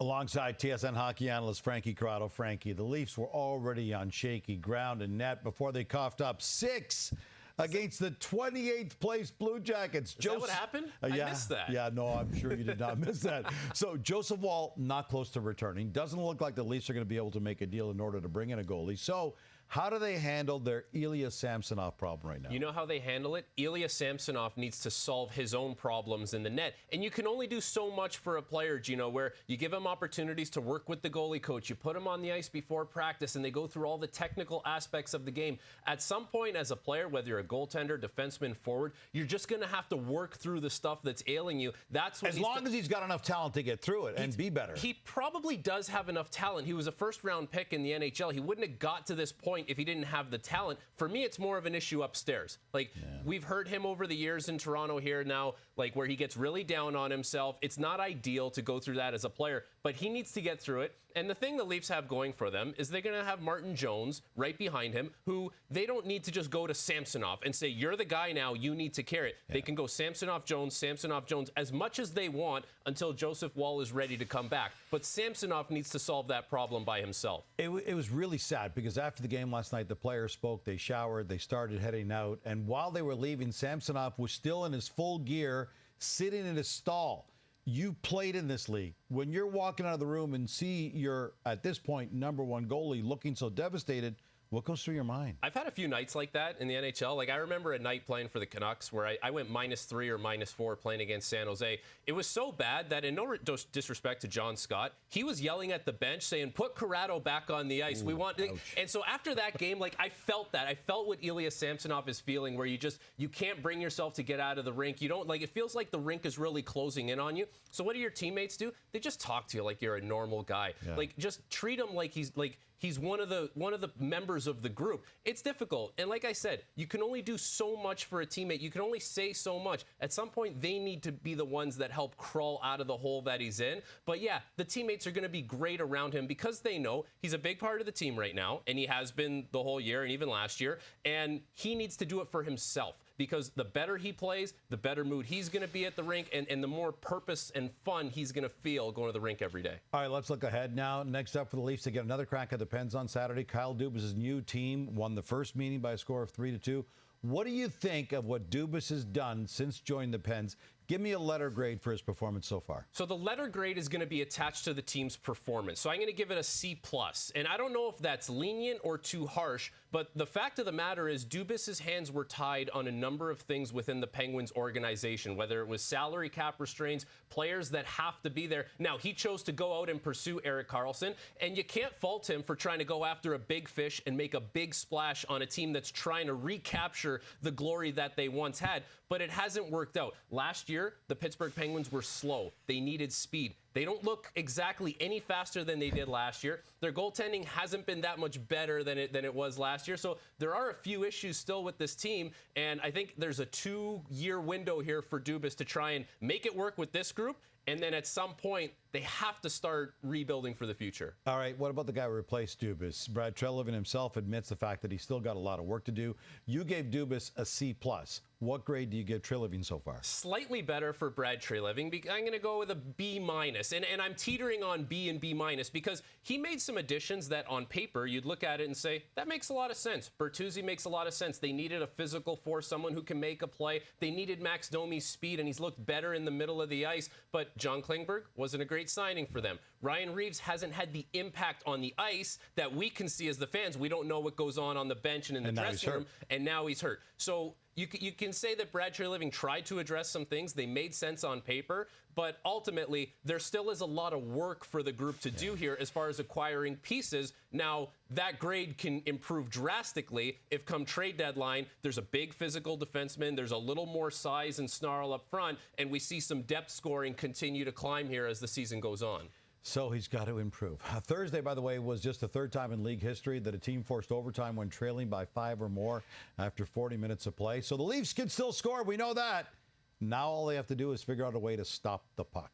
Alongside TSN hockey analyst Frankie Corrado. Frankie, the Leafs were already on shaky ground and net before they coughed up 6 against the 28th place Blue Jackets. Is that what happened? I missed that. Yeah, no, I'm sure you did not miss that. So Joseph Woll not close to returning. Doesn't look like the Leafs are going to be able to make a deal in order to bring in a goalie. So how do they handle their Ilya Samsonov problem right now? You know how they handle it? Ilya Samsonov needs to solve his own problems in the net. And you can only do so much for a player, Gino, where you give him opportunities to work with the goalie coach. You put him on the ice before practice, and they go through all the technical aspects of the game. At some point, as a player, whether you're a goaltender, defenseman, forward, you're just going to have to work through the stuff that's ailing you. That's what as long as he's got enough talent to get through it and be better. He probably does have enough talent. He was a first-round pick in the NHL. He wouldn't have got to this point if he didn't have the talent. For me, it's more of an issue upstairs. We've heard him over the years in Toronto here now, where he gets really down on himself. It's not ideal to go through that as a player, but he needs to get through it. And the thing the Leafs have going for them is they're going to have Martin Jones right behind him, who they don't need to just go to Samsonov and say, you're the guy now, you need to carry it. Yeah. They can go Samsonov, Jones, as much as they want until Joseph Woll is ready to come back. But Samsonov needs to solve that problem by himself. It was really sad because after the game last night, the players spoke, they showered, they started heading out. And while they were leaving, Samsonov was still in his full gear, sitting in his stall. You played in this league. When you're walking out of the room and see your, at this point, number one goalie looking so devastated, what goes through your mind? I've had a few nights like that in the NHL. I remember a night playing for the Canucks where I went -3 or -4 playing against San Jose. It was so bad that, in no disrespect to John Scott, he was yelling at the bench saying, put Corrado back on the ice. Ouch. And so after that game, I felt that. I felt what Ilya Samsonov is feeling, where you can't bring yourself to get out of the rink. You don't, it feels like the rink is really closing in on you. So what do your teammates do? They just talk to you like you're a normal guy. Yeah. Just treat him like he's one of the members of the group. It's difficult. And like I said, you can only do so much for a teammate. You can only say so much. At some point, they need to be the ones that help crawl out of the hole that he's in. But yeah, the teammates are going to be great around him because they know he's a big part of the team right now, and he has been the whole year and even last year. And he needs to do it for himself, because the better he plays, the better mood he's going to be at the rink, and the more purpose and fun he's going to feel going to the rink every day. All right, let's look ahead now. Next up for the Leafs to get another crack at the Pens on Saturday. Kyle Dubas' new team won the first meeting by a score of 3-2. What do you think of what Dubas has done since joining the Pens? Give me a letter grade for his performance so far. So the letter grade is going to be attached to the team's performance. So I'm going to give it a C+. And I don't know if that's lenient or too harsh, but the fact of the matter is Dubas' hands were tied on a number of things within the Penguins organization, whether it was salary cap restraints, players that have to be there. Now, he chose to go out and pursue Erik Karlsson, and you can't fault him for trying to go after a big fish and make a big splash on a team that's trying to recapture the glory that they once had, but it hasn't worked out. Last year, the Pittsburgh Penguins were slow. They needed speed. They don't look exactly any faster than they did last year. Their goaltending hasn't been that much better than it was last year. So there are a few issues still with this team, and I think there's a 2-year window here for Dubas to try and make it work with this group, and then at some point, they have to start rebuilding for the future. All right, what about the guy who replaced Dubas? Brad Treliving himself admits the fact that he's still got a lot of work to do. You gave Dubas a C+. What grade do you give Treliving so far? Slightly better for Brad Treliving. I'm going to go with a B-. And I'm teetering on B and B- because he made some additions that on paper you'd look at it and say, that makes a lot of sense. Bertuzzi makes a lot of sense. They needed a physical force, someone who can make a play. They needed Max Domi's speed, and he's looked better in the middle of the ice. But John Klingberg wasn't a great signing for them. Ryan Reeves hasn't had the impact on the ice that we can see as the fans. We don't know what goes on the bench and in the dressing room, and now he's hurt. So you can say that Brad Treliving tried to address some things. They made sense on paper, but ultimately there still is a lot of work for the group to do here as far as acquiring pieces. Now, that grade can improve drastically if come trade deadline, there's a big physical defenseman, there's a little more size and snarl up front, and we see some depth scoring continue to climb here as the season goes on. So he's got to improve. Thursday, by the way, was just the third time in league history that a team forced overtime when trailing by 5 or more after 40 minutes of play. So the Leafs can still score. We know that. Now all they have to do is figure out a way to stop the puck.